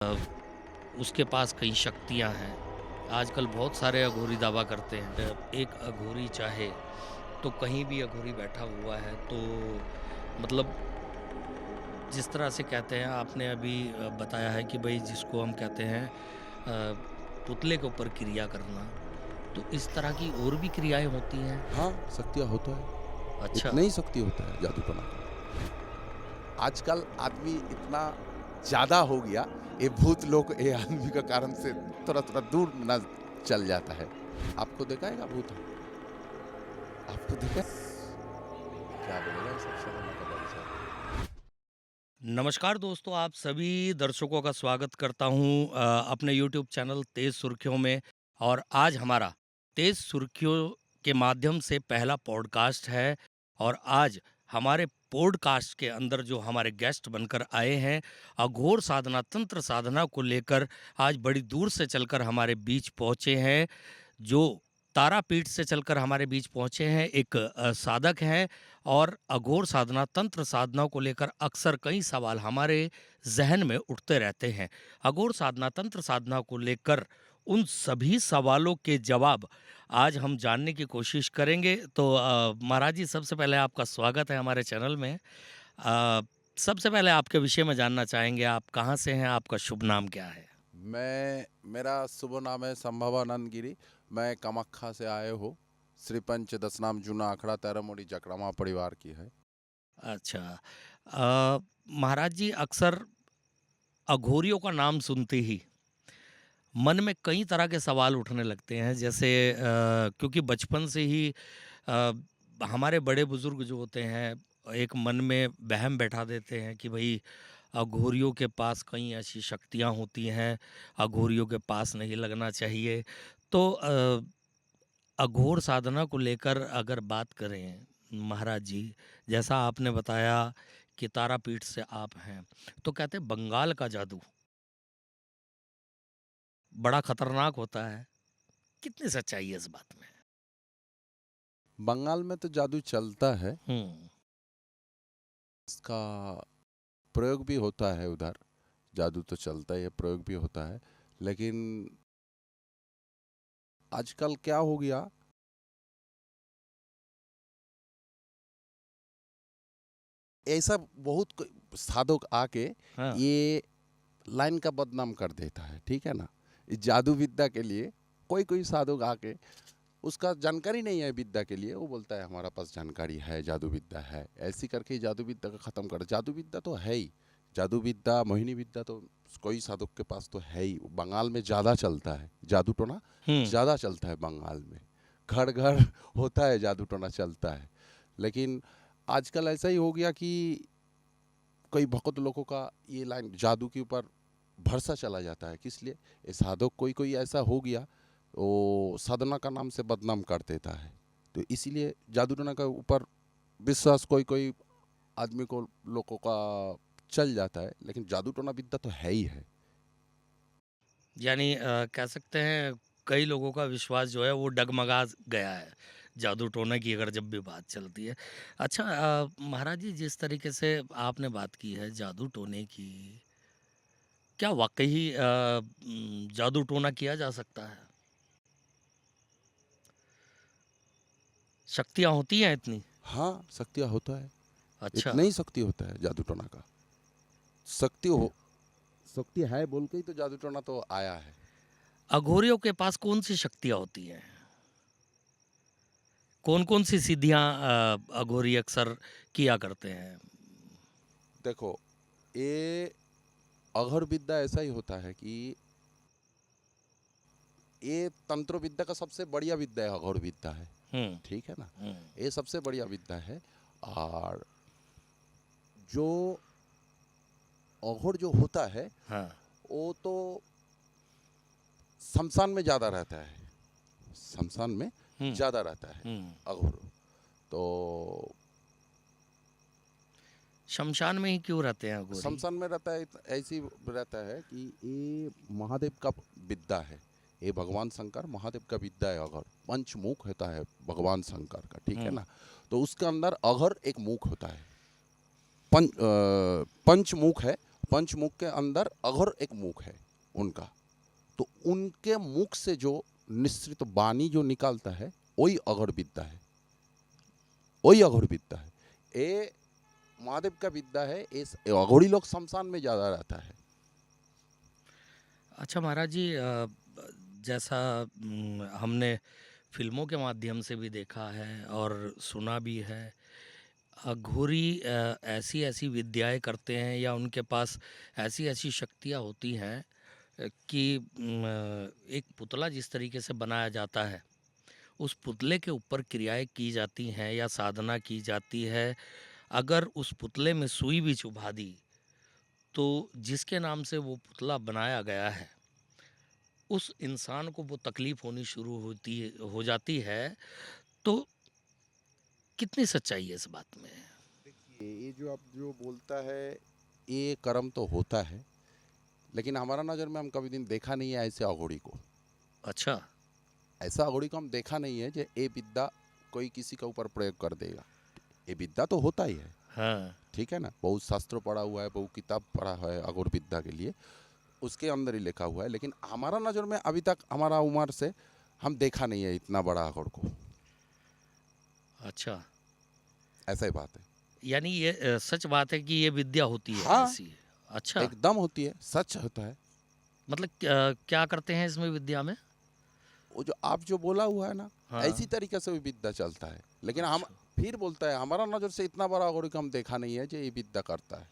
अ, उसके पास कई शक्तियाँ हैं। आजकल बहुत सारे अघोरी दावा करते हैं। एक अघोरी चाहे तो कहीं भी अघोरी बैठा हुआ है, तो मतलब जिस तरह से कहते हैं, आपने अभी बताया है कि भई जिसको हम कहते हैं पुतले के ऊपर क्रिया करना, तो इस तरह की और भी क्रियाएँ होती हैं? हाँ, शक्तियाँ होता है। अच्छा। इतना ही शक्ति होता है जादू टोना का। आजकल आदमी इतना ज़्यादा हो गया, ये भूत लोग ये आदमी का कारण से थोड़ा-थोड़ा दूर ना चल जाता है। आपको दिखाएगा भूत? आपको दिखा क्या बोलेगा ये सब साला का बादशाह? नमस्कार दोस्तों, आप सभी दर्शकों का स्वागत करता हूं अपने YouTube चैनल तेज सुर्खियों में। और आज हमारा तेज सुर्खियों के माध्यम से पहला पॉडकास्ट है। और आज हमारे पॉडकास्ट के अंदर जो हमारे गेस्ट बनकर आए हैं, अघोर साधना तंत्र साधना को लेकर आज बड़ी दूर से चलकर हमारे बीच पहुंचे हैं। जो तारापीठ से चलकर हमारे बीच पहुंचे हैं, एक साधक हैं। और अघोर साधना तंत्र साधना को लेकर अक्सर कई सवाल हमारे जहन में उठते रहते हैं। अघोर साधना तंत्र साधना को लेकर उन सभी सवालों के जवाब आज हम जानने की कोशिश करेंगे। तो महाराज जी, सबसे पहले आपका स्वागत है हमारे चैनल में। सबसे पहले आपके विषय में जानना चाहेंगे, आप कहाँ से हैं, आपका शुभ नाम क्या है? मेरा शुभ नाम है संभवानंद गिरी। मैं कामाख्या से आए हो। श्री पंच दशनाम जूना अखड़ा तेरमोड़ी जकड़ामा परिवार की है। अच्छा। महाराज जी, अक्सर अघोरियों का नाम सुनते ही मन में कई तरह के सवाल उठने लगते हैं। जैसे क्योंकि बचपन से ही अ, हमारे बड़े बुजुर्ग जो होते हैं, एक मन में वहम बैठा देते हैं कि भाई अघोरियों के पास कई ऐसी शक्तियां होती हैं, अघोरियों के पास नहीं लगना चाहिए। तो अघोर साधना को लेकर अगर बात करें महाराज जी, जैसा आपने बताया कि तारापीठ से आप हैं, तो कहते हैं बंगाल का जादू बड़ा खतरनाक होता है। कितनी सच्चाई है इस बात में? बंगाल में तो जादू चलता है। हम्म। इसका प्रयोग भी होता है उधर। जादू तो चलता ही है, प्रयोग भी होता है। लेकिन आजकल क्या हो गया, ऐसा बहुत साधक आके हाँ। ये लाइन का बदनाम कर देता है, ठीक है ना। इस जादू विद्या के लिए कोई कोई साधक आके, उसका जानकारी नहीं है विद्या के लिए, वो बोलता है हमारा पास जानकारी है, जादू विद्या है, ऐसी करके जादू विद्या का खत्म कर। जादू विद्या तो है ही। जादू विद्या मोहिनी विद्या तो कोई साधक के पास तो है ही। बंगाल में ज़्यादा चलता है जादू टोना। हम्म। ज़्यादा चलता है बंगाल में। घर घर होता है, जादू टोना चलता है। लेकिन आजकल ऐसा ही हो गया कि कई भक्त लोगों का ये लाइन जादू के ऊपर भरोसा चला जाता है। किस लिए? ये साधक कोई कोई ऐसा हो गया, वो साधना का नाम से बदनाम कर देता है। तो इसीलिए जादू टोना के ऊपर विश्वास कोई कोई आदमी को लोगों का चल जाता है। लेकिन जादू टोना विद्या तो है ही है। यानी कह सकते हैं कई लोगों का विश्वास जो है वो डगमगा गया है जादू टोना की, अगर जब भी बात चलती है। अच्छा, महाराज जी, जिस तरीके से आपने बात की है जादू टोने की, क्या वाकई जादू टोना किया जा सकता है? शक्तियाँ होती हैं इतनी? हाँ, शक्तियाँ होता है। अच्छा। इतना ही शक्ति होता है जादू टोना का। शक्ति हो, शक्ति है बोल के ही तो जादू टोना तो आया है। अघोरियों के पास कौन सी शक्तियाँ होती हैं? कौन-कौन सी सिद्धियाँ अघोरी अक्सर किया करते हैं? देखो, ये अघर विद्या ऐसा ही होता है कि ये तंत्र विद्या का सबसे बढ़िया विद्या है, अघोर विद्या है। हुँ, ठीक है ना। हुँ। ये सबसे बढ़िया विद्या है। और जो अघोर जो होता है, हाँ। वो तो शमशान में ज़्यादा रहता है। शमशान में हुँ, ज़्यादा रहता है हुँ। अघोर। तो शमशान में ही क्यों रहते हैं अघोरी? शमशान में रहता है, ऐसी रहता है कि ये महादेव का विद्या है। ये भगवान शंकर महादेव का विद्या है। अघर पंचमुख होता है भगवान शंकर का, ठीक है हुँ, ना। तो उसके अंदर अघर एक मुख होता है। पंचमुख है। पंचमुख के अंदर अघोर एक मुख है उनका, तो उनके मुख से जो निश्रित वाणी जो निकालता है वही अघोर विद्या है, वही अघोर विद्या है। ये महादेव का विद्या है। इस अघोरी लोग शमशान में ज्यादा रहता है। अच्छा महाराज जी, जैसा हमने फिल्मों के माध्यम से भी देखा है और सुना भी है, अघोरी ऐसी ऐसी विद्याएं करते हैं या उनके पास ऐसी ऐसी शक्तियां होती हैं कि एक पुतला जिस तरीके से बनाया जाता है, उस पुतले के ऊपर क्रियाएं की जाती हैं या साधना की जाती है। अगर उस पुतले में सुई भी चुभा दी तो जिसके नाम से वो पुतला बनाया गया है, उस इंसान को वो तकलीफ होनी शुरू हो जाती है। तो कितनी सच्चाई है इस बात में? ये जो आप जो बोलता है, ये कर्म तो होता है, लेकिन हमारा नज़र में हम कभी दिन देखा नहीं है ऐसे अघोरी को। अच्छा। ऐसा अघोरी को हम देखा नहीं है जो ये विद्या कोई किसी के ऊपर प्रयोग कर देगा। ये विद्या तो होता ही है, हाँ। ठीक है ना, बहुत शास्त्र पढ़ा हुआ है, बहुत किताब पढ़ा है अघोर विद्या के लिए, उसके अंदर ही लिखा हुआ है, लेकिन हमारा नज़र में अभी तक हमारा उम्र से हम देखा नहीं है इतना बड़ा अघोर को। अच्छा, ऐसा ही बात है। यानी ये सच बात है कि ये विद्या होती है हाँ, ऐसी? अच्छा। एकदम होती है, सच होता है। मतलब क्या करते हैं इसमें विद्या में? वो जो आप जो बोला हुआ है ना, ऐसी हाँ। तरीके से भी विद्या चलता है, लेकिन हम अच्छा। फिर बोलता है हमारा नज़र से इतना बड़ा अघोरी को हम देखा नहीं है जो ये विद्या करता है।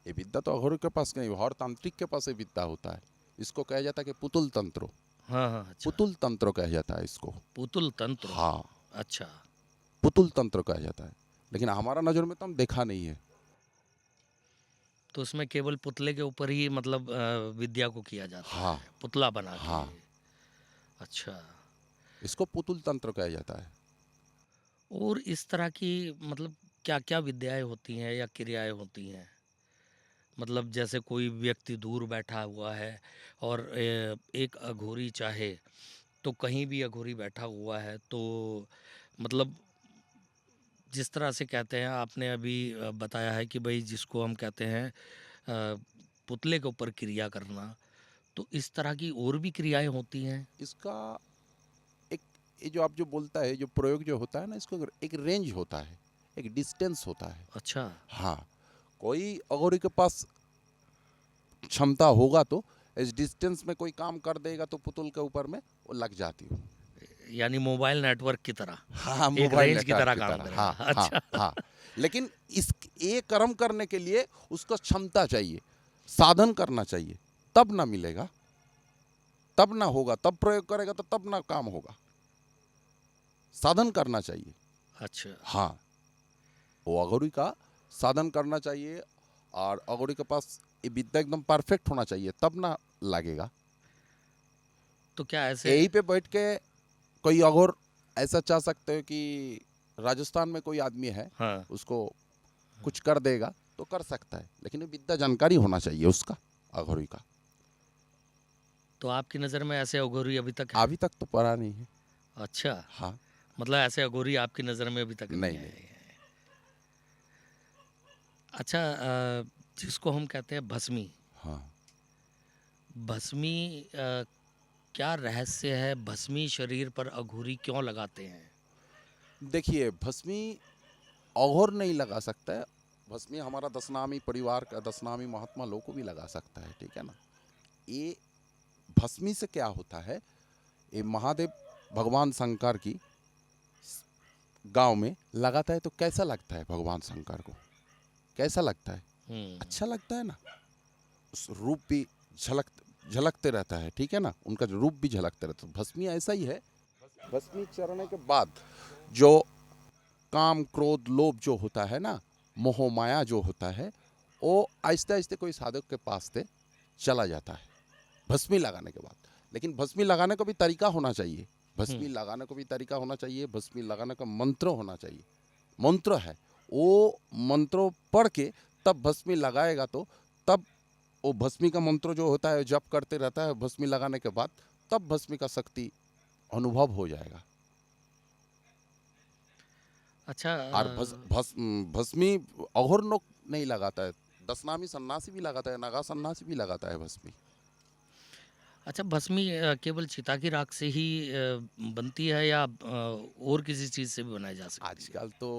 ये विद्या तो अघोरी के पास नहीं, हर तांत्रिक के पास ये विद्या होता है। इसको कहा जाता है कि पुतुल तंत्र। हाँ हाँ। अच्छा। पुतुल तंत्र कहा जाता है इसको। पुतुल तंत्र। हाँ, अच्छा। पुतुल तंत्र कहा जाता है, लेकिन हमारा नज़र में तो हम देखा नहीं है। तो उसमें केवल पुतले के ऊपर ही मतलब विद्या को किया जाता हाँ, है, पुतला बना के? हाँ, अच्छा। इसको पुतुल तंत्र कहा जाता है। और इस तरह की मतलब क्या क्या विद्याएं होती हैं या क्रियाएं होती हैं? मतलब जैसे कोई व्यक्ति दूर बैठा हुआ है और एक अघोरी चाहे तो कहीं भी अघोरी बैठा हुआ है, तो मतलब जिस तरह से कहते हैं, आपने अभी बताया है कि भाई जिसको हम कहते हैं पुतले के ऊपर क्रिया करना, तो इस तरह की और भी क्रियाएं होती हैं? इसका एक, ये जो आप जो बोलता है, जो प्रयोग जो होता है ना, इसको एक रेंज होता है, एक डिस्टेंस होता है। अच्छा। हाँ, कोई अघोरी के पास क्षमता होगा तो इस डिस्टेंस में कोई काम कर देगा तो पुतुल के ऊपर में वो लग जाती है। यानी मोबाइल नेटवर्क की तरह, हाँ, एक मोबाइल रेंज की नेटवर्क तरह की काम तरह। हाँ, करेगा। हाँ, अच्छा। हाँ। लेकिन इस ये कर्म करने के लिए उसको क्षमता चाहिए, साधन करना चाहिए, तब ना मिलेगा, तब ना होगा, तब प्रयोग करेगा तो तब ना काम होगा। साधन करना चाहिए। अच्छा। हाँ, वो अघोरी का साधन करना चाहिए, और अघोरी के पास ये विद्या एकदम परफेक्ट होना चाहिए, तब ना लगेगा। तो क्या ऐसे? यहीं पे बैठ के कोई अघोर ऐसा चाह सकते हो कि राजस्थान में कोई आदमी है, हाँ। उसको कुछ कर देगा तो कर सकता है, लेकिन ये विद्या जानकारी होना चाहिए उसका, अघोरी का। तो आपकी नज़र में ऐसे अघोरी अभी तक हैं? अभी तक तो पढ़ा नहीं है। अच्छा। हाँ, मतलब ऐसे अघोरी आपकी नज़र में अभी तक नहीं नहीं, आए नहीं। हैं? अच्छा, जिसको हम कहते हैं भस्मी, हाँ, भस्मी क्या रहस्य है? भस्मी शरीर पर अघोरी क्यों लगाते हैं? देखिए, भस्मी अघोर नहीं लगा सकता है। भस्मी हमारा दशनामी परिवार का, दशनामी महात्मा लोग को भी लगा सकता है, ठीक है ना। ये भस्मी से क्या होता है, ये महादेव भगवान शंकर की गांव में लगाता है तो कैसा लगता है भगवान शंकर को? कैसा लगता है? हम्म। अच्छा लगता है ना। उस रूप भी झलक झलकते रहता है, ठीक है ना, उनका जो रूप भी झलकते रहता है। भस्मी ऐसा ही है। भस्मी चढ़ने के बाद जो काम क्रोध लोभ जो होता है ना, मोह माया जो होता है, वो आहिस्ते आहिस्ते कोई साधक के पास से चला जाता है भस्मी लगाने के बाद। लेकिन भस्मी लगाने का भी तरीका होना चाहिए। भस्मी लगाने का भी तरीका होना चाहिए, भस्मी लगाने का मंत्र होना चाहिए। मंत्र है, वो मंत्रों पढ़ के तब भस्मी लगाएगा, तो तब वो भस्मी का मंत्र जो होता है जप करते रहता है भस्मी लगाने के बाद, तब भस्मी का शक्ति अनुभव हो जाएगा। अच्छा। और भस्मी अघोर लोग नहीं लगाता है, दशनामी सन्यासी भी लगाता है, नागा सन्यासी भी लगाता है भस्मी। अच्छा, भस्मी केवल चिता की राख से ही बनती है या और किसी चीज़ से भी बनाई जा सकती है? आजकल तो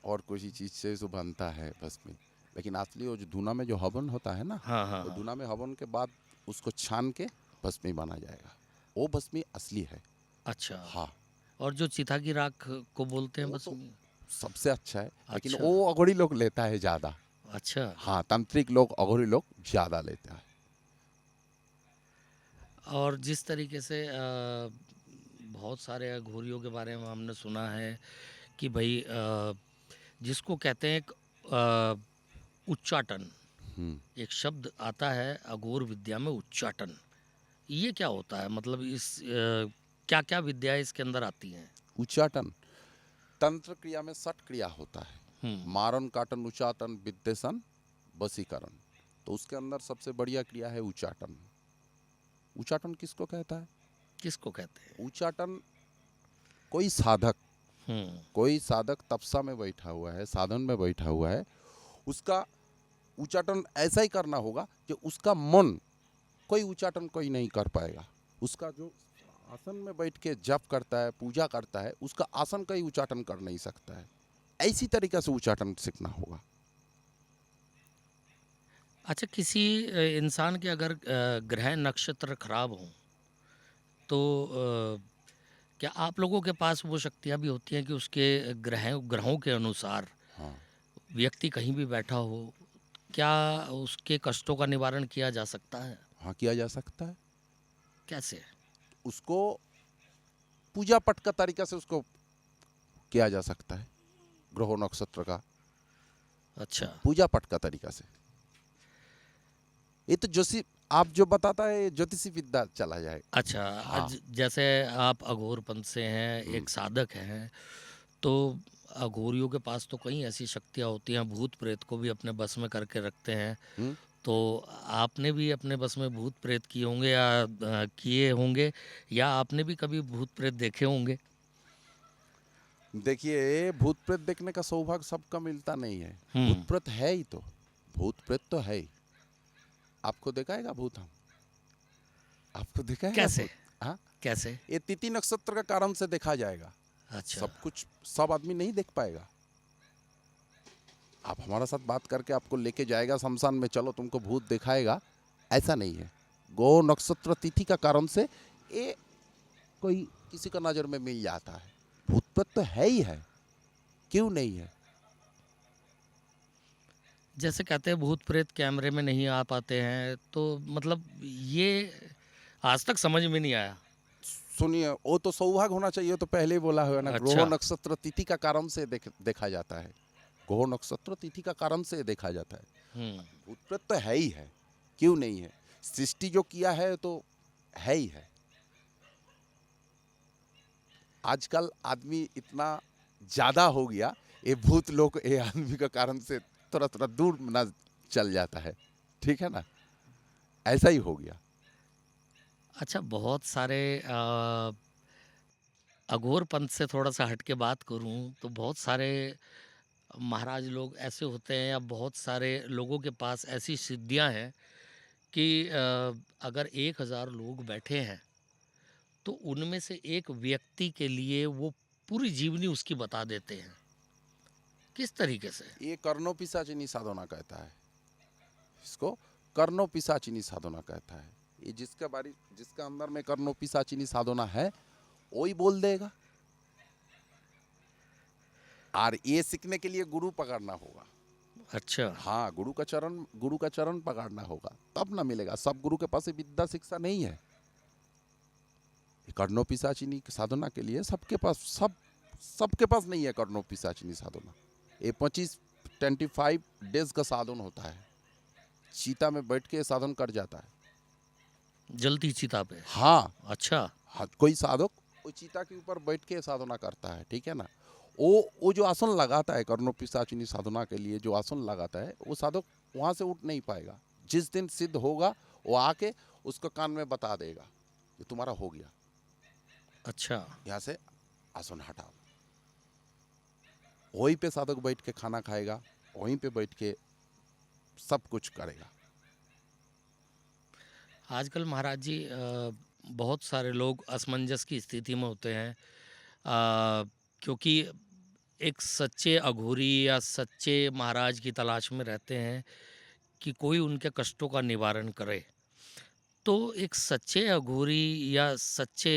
और किसी चीज़ से तो बनता है भस्मी, लेकिन असली वो जो धुना में जो हवन होता है ना, हाँ, हाँ, वो हाँ। धुना में हवन के बाद उसको छान के भस्मी बना जाएगा। वो भस्मी असली है। अच्छा, हाँ, और जो चिता की राख को बोलते हैं वो तो भस्मी? सबसे अच्छा है, लेकिन अच्छा, वो अघोरी लोग लेता है ज़्यादा। अच्छा। हाँ, तांत्रिक लोग, अघोरी लोग ज़्यादा लेता है। और जिस तरीके से बहुत सारे अघोरियों के बारे में हमने सुना है कि भई जिसको कहते हैं एक उच्चाटन, हुँ। एक शब्द आता है अघोर विद्या में, उच्चाटन। ये क्या होता है? मतलब इस क्या-क्या विद्याएँ इसके अंदर आती हैं? उच्चाटन, तंत्र क्रिया में 6 क्रिया होता है। हुँ, मारन, काटन, उच्चाटन, विद्वेषण, वशीकरण। तो उसके अंदर सबसे बढ़िया क्रिया है उच्चाटन। उच्चाटन किसको कहता है? किसको कहते हैं? उच्चाटन कोई साधक, हुँ, कोई साधक तपस्या में बैठा हुआ है, साधन में बैठा हुआ है, उसका उच्चाटन ऐसा ही करना होगा कि उसका मन, कोई उच्चाटन कोई नहीं कर पाएगा। उसका जो आसन में बैठ के जप करता है, पूजा करता है, उसका आसन का ही उच्चाटन कर नहीं सकता है। ऐसी तरीके से उच्चाटन सीखना होगा। अच्छा, किसी इंसान के अगर ग्रह नक्षत्र खराब हों, तो क्या आप लोगों के पास वो शक्तियाँ भी होती हैं कि उसके ग्रहों के अनुसार हाँ, व्यक्ति कहीं भी बैठा हो, क्या उसके कष्टों का निवारण किया जा सकता है? हाँ किया जा सकता है। कैसे? उसको पूजा पाठ का तरीका से उसको किया जा सकता है। ग्रह नक्षत्र का अच्छा, पूजा पाठ का तरीका से। ये तो जोशी, आप जो बताता है, ये ज्योतिषी विद्या चला जाए। अच्छा। हाँ। आज जैसे आप अघोरपंथ से हैं, हम्म, एक साधक हैं, तो अघोरियों के पास तो कई ऐसी शक्तियाँ होती हैं, भूत-प्रेत को भी अपने बस में करके रखते हैं। हम्म। तो आपने भी अपने बस में भूत-प्रेत किए होंगे या किए होंगे, या आपने भी कभी भूत-प्रेत देखे होंगे? देखिए, भूत प्रेत देखने का सौभाग्य सबका मिलता नहीं है। भूत हुँ, प्रेत है ही तो, भूत प्रेत तो है ही। आपको दिखाएगा भूत हम? आपको दिखाएगा कैसे? भूत? हाँ, कैसे? ये तिथि नक्षत्र का कारण से देखा जाएगा। अच्छा, सब कुछ सब आदमी नहीं देख पाएगा। आप हमारा साथ बात करके आपको लेके जाएगा शमशान में, चलो तुमको भूत दिखाएगा, ऐसा नहीं है। गो नक्षत्र तिथि का कारण से ये कोई किसी का नजर में मिल जाता है। भूत प्रेत तो है ही है, क्यों नहीं है? जैसे कहते हैं भूत-प्रेत कैमरे में नहीं आ पाते हैं, तो मतलब ये आज तक समझ में नहीं आया। सुनिए, वो तो सौभाग्य होना चाहिए, तो पहले ही बोला हुआ ना, ग्रह अच्छा, नक्षत्र तिथि का कारण से देखा जाता है। ग्रह नक्षत्र तिथि का कारण से देखा जाता है। हुँ। भूत प्रेत तो है ही है, क्यों नहीं है? सृष्टि जो किया है तो है ही है। आजकल आदमी इतना ज्यादा हो गया, ये भूत लोग ये आदमी का कारण से थोड़ा थोड़ा दूर ना चल जाता है। ठीक है ना, ऐसा ही हो गया। अच्छा, बहुत सारे अघोर पंथ से थोड़ा-सा हट के बात करूँ, तो बहुत सारे महाराज लोग ऐसे होते हैं या बहुत सारे लोगों के पास ऐसी सिद्धियाँ हैं कि अगर 1000 लोग बैठे हैं, तो उनमें से एक व्यक्ति के लिए वो पूरी जीवनी उसकी बता देते हैं। किस तरीके से? ये कर्णो पिशाचिनी साधना कहता है। इसको कर्णो पिशाचिनी साधना कहता है। ये जिसका अंदर में कर्णो पिशाचिनी साधना है, वही बोल देगा। और ये सीखने के लिए गुरु पकड़ना होगा। अच्छा, हाँ, गुरु का चरण पकड़ना होगा, तब ना मिलेगा। सब गुरु के पास ये विद्या शिक्षा नहीं है। ये कर्णो पिशाचिनी की साधना के लिए सबके पास नहीं है। कर्णो पिशाचिनी साधना ये 25 डेज का साधन होता है। चीता में बैठ के साधन कर जाता है। जलती चिता पे। हाँ, अच्छा, हाँ, कोई साधक वो चीता के ऊपर बैठ के साधना करता है। ठीक है ना, वो जो आसन लगाता है कर्णो पिशाचिनी साधना के लिए, जो आसन लगाता है, वो साधक वहाँ से उठ नहीं पाएगा। जिस दिन सिद्ध होगा, वो आके उसको कान में बता देगा कि तुम्हारा हो गया, अच्छा, यहाँ से आसन हटाओ। वहीं पे साधक बैठ के खाना खाएगा, वहीं पे बैठ के सब कुछ करेगा। आजकल महाराज जी बहुत सारे लोग असमंजस की स्थिति में होते हैं, क्योंकि एक सच्चे अघोरी या सच्चे महाराज की तलाश में रहते हैं कि कोई उनके कष्टों का निवारण करे। तो एक सच्चे अघोरी या सच्चे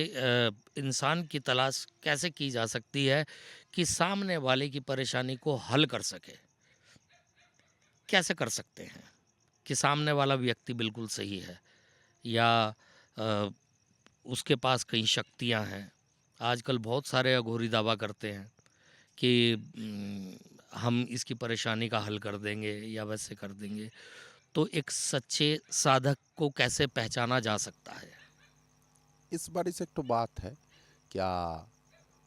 इंसान की तलाश कैसे की जा सकती है कि सामने वाले की परेशानी को हल कर सके? कैसे कर सकते हैं कि सामने वाला व्यक्ति बिल्कुल सही है या अ, उसके पास कई शक्तियां हैं? आजकल बहुत सारे अघोरी दावा करते हैं कि हम इसकी परेशानी का हल कर देंगे या वैसे कर देंगे। तो एक सच्चे साधक को कैसे पहचाना जा सकता है? इस बारी से एक तो बात है, क्या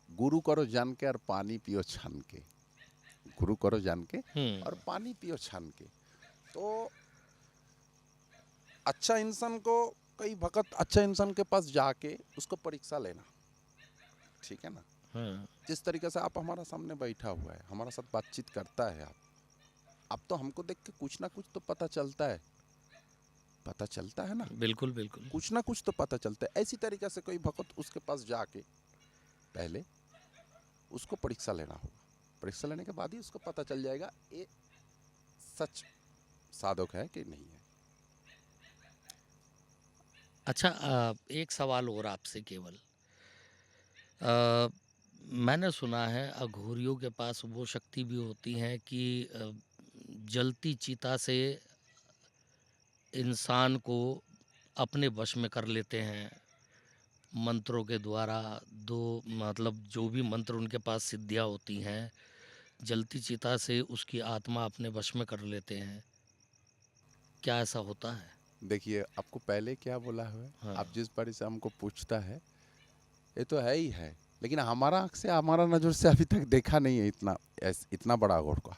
गुरु करो जान के और पानी पियो छान के। गुरु करो जान के हुँ, और पानी पियो छान के। तो अच्छा इंसान को, कई वक्त अच्छा इंसान के पास जाके उसको परीक्षा लेना, ठीक है ना। हाँ, जिस तरीके से आप हमारा सामने बैठा हुआ है, हमारा साथ बातचीत करता है, आप अब तो हमको देख के कुछ ना कुछ तो पता चलता है, पता चलता है ना, बिल्कुल, बिल्कुल। कुछ ना कुछ तो पता चलता है। ऐसी तरीके से कोई वक्त उसके पास जाके पहले उसको परीक्षा लेना होगा। परीक्षा लेने के बाद ही उसको पता चल जाएगा ये सच साधक है कि नहीं है। अच्छा, एक सवाल और आपसे केवल। अ, मैंने सुना है अघोरियों के पास वो शक्ति भी होती है कि जलती चिता से इंसान को अपने वश में कर लेते हैं मंत्रों के द्वारा। दो मतलब जो भी मंत्र उनके पास सिद्धियाँ होती हैं, जलती चिता से उसकी आत्मा अपने वश में कर लेते हैं। क्या ऐसा होता है? देखिए, आपको पहले क्या बोला है, हाँ, आप जिस बारे से हमको पूछता है, ये तो है ही है, लेकिन हमारा आँख से, हमारा नज़र से अभी तक देखा नहीं है इतना, इतना बड़ा घोर का।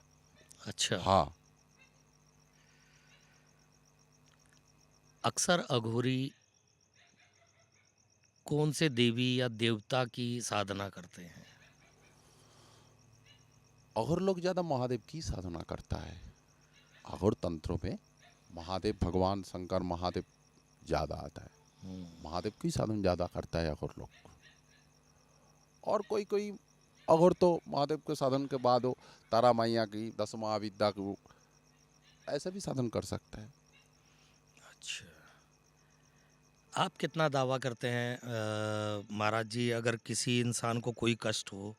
अच्छा। हाँ। अक्सर अघोरी कौन से देवी या देवता की साधना करते हैं? अघोर लोग ज़्यादा महादेव की साधना करता है। अघोर तंत्रों में महादेव, भगवान शंकर महादेव ज़्यादा आता है। हुँ, महादेव की साधन ज़्यादा करता है अघोर लोग। और कोई कोई अघोर तो महादेव के साधन के बाद हो तारा मैया की, दस महाविद्या की, ऐसा भी साधन कर सकता है। अच्छा। आप कितना दावा करते हैं महाराज जी, अगर किसी इंसान को कोई कष्ट हो,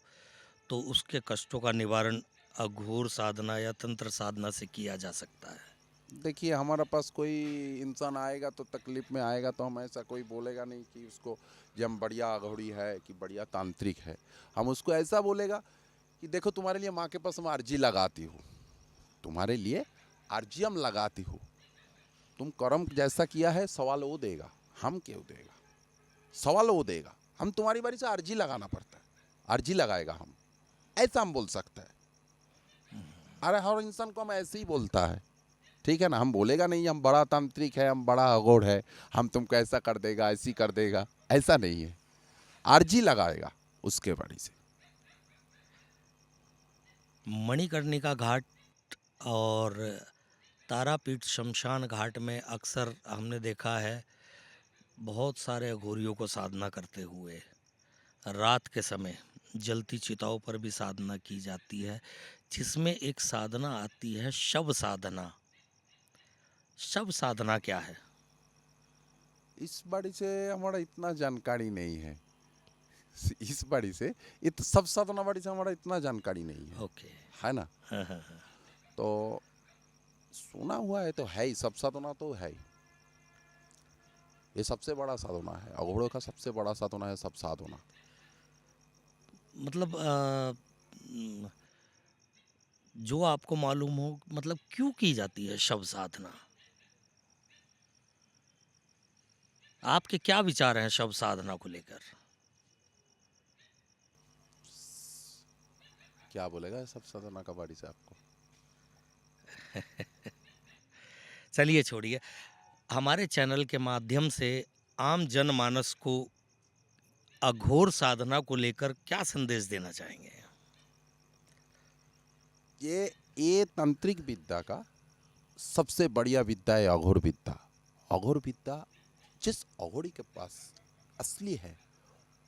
तो उसके कष्टों का निवारण अघोर साधना या तंत्र साधना से किया जा सकता है? देखिए, हमारे पास कोई इंसान आएगा तो तकलीफ में आएगा, तो हम ऐसा कोई बोलेगा नहीं कि उसको कि हम बढ़िया अघोरी है कि बढ़िया तांत्रिक है। हम उसको ऐसा बोलेगा कि देखो, तुम्हारे लिए माँ के पास हम अर्जी लगाती हूँ, तुम्हारे लिए अर्जी हम लगाती हूँ, तुम कर्म जैसा किया है सवाल वो देगा, हम क्यों देगा, सवाल वो देगा, हम तुम्हारी बारी से अर्जी लगाना पड़ता है, अर्जी लगाएगा हम, ऐसा हम बोल सकते हैं। अरे हर इंसान को हम ऐसे ही बोलता है, ठीक है ना। हम बोलेगा नहीं हम बड़ा तांत्रिक है, हम बड़ा अघोर है, हम तुमको ऐसा कर देगा, ऐसी कर देगा, ऐसा नहीं है। अर्जी लगाएगा उसके बारी से। मणिकर्णिका घाट और तारापीठ शमशान घाट में अक्सर हमने देखा है बहुत सारे अघोरियों को साधना करते हुए। रात के समय जलती चिताओं पर भी साधना की जाती है, जिसमें एक साधना आती है शव साधना। शव साधना क्या है? इस बारी से हमारा इतना जानकारी नहीं है। इस बारी से सब साधना बारी से हमारा इतना जानकारी नहीं ओके। है ना। हाँ, हाँ, हाँ। तो सुना हुआ है तो है ही, सब साधना तो है ही। ये सबसे बड़ा साधना है, अघोड़ों का सबसे बड़ा साधना है सब साधना। मतलब जो आपको मालूम हो, मतलब क्यों की जाती है शव साधना? आपके क्या विचार हैं शव साधना को लेकर? क्या बोलेगा सब साधना का बारी से आपको। चलिए छोड़िए। हमारे चैनल के माध्यम से आम जनमानस को अघोर साधना को लेकर क्या संदेश देना चाहेंगे? ये तांत्रिक विद्या का सबसे बढ़िया विद्या है अघोर विद्या। अघोर विद्या जिस अघोरी के पास असली है,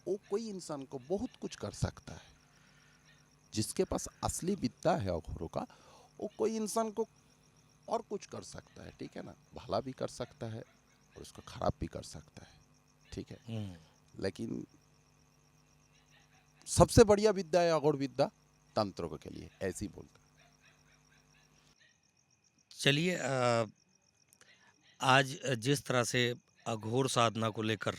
वो कोई इंसान को बहुत कुछ कर सकता है। जिसके पास असली विद्या है अघोरों का, वो कोई इंसान को और कुछ कर सकता है, ठीक है ना, भला भी कर सकता है और उसको खराब भी कर सकता है, ठीक है। हुँ। लेकिन सबसे बढ़िया विद्या है अघोर विद्या तंत्रों के लिए, ऐसे ही बोलते चलिए आज जिस तरह से अघोर साधना को लेकर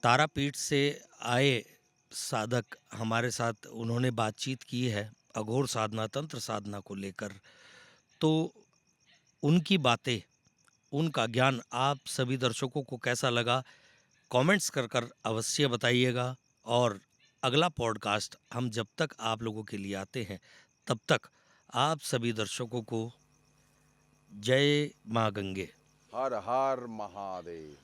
तारापीठ से आए साधक हमारे साथ उन्होंने बातचीत की है अघोर साधना, तंत्र साधना को लेकर, तो उनकी बातें, उनका ज्ञान आप सभी दर्शकों को कैसा लगा? कमेंट्स कर अवश्य बताइएगा और अगला पॉडकास्ट हम जब तक आप लोगों के लिए आते हैं, तब तक आप सभी दर्शकों को जय माँ गंगे। हर हर महादेव।